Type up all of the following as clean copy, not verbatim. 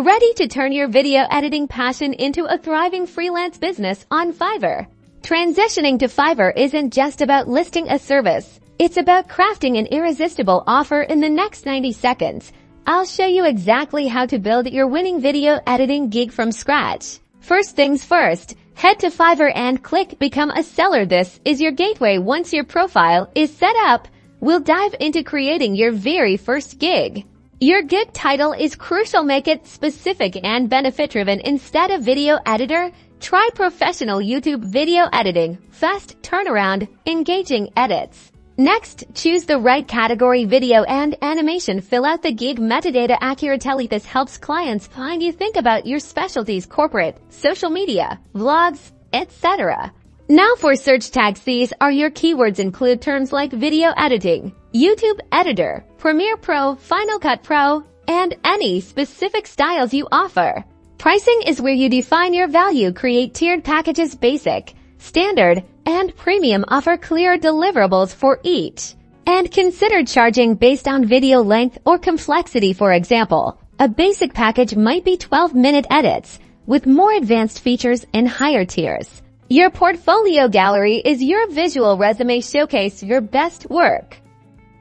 Ready to turn your video editing passion into a thriving freelance business on Fiverr? Transitioning to Fiverr isn't just about listing a service. It's about crafting an irresistible offer in the next 90 seconds. I'll show you exactly how to build your winning video editing gig from scratch. First things first, head to Fiverr and click Become a Seller. This is your gateway. Once your profile is set up, we'll dive into creating your very first gig. Your gig title is crucial. Make it specific and benefit-driven. Instead of video editor, try professional YouTube video editing, fast turnaround, engaging edits. Next, choose the right category, video and animation. Fill out the gig metadata accurately. This helps clients find you. Think about your specialties: corporate, social media, vlogs, etc. Now for search tags, these are your keywords. Include terms like video editing, YouTube editor, Premiere Pro, Final Cut Pro, and any specific styles you offer. Pricing is where you define your value. Create tiered packages: basic, standard, and premium. Offer clear deliverables for each. And consider charging based on video length or complexity. For example, a basic package might be 12-minute edits with more advanced features in higher tiers. Your portfolio gallery is your visual resume. Showcase your best work.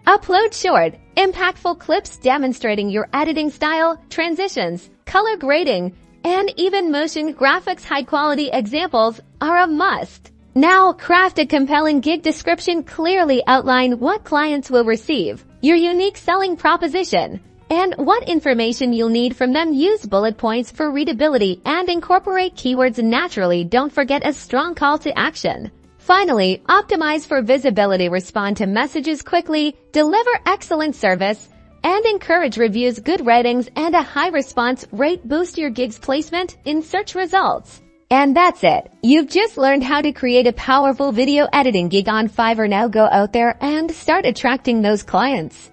Upload short, impactful clips demonstrating your editing style, transitions, color grading, and even motion graphics. High-quality examples are a must. Now, craft a compelling gig description. Clearly outline what clients will receive, your unique selling proposition, and what information you'll need from them. Use bullet points for readability and incorporate keywords naturally. Don't forget a strong call to action. Finally, optimize for visibility. Respond to messages quickly, deliver excellent service, and encourage reviews. Good ratings and a high response rate boost your gig's placement in search results. And that's it. You've just learned how to create a powerful video editing gig on Fiverr. Now go out there and start attracting those clients.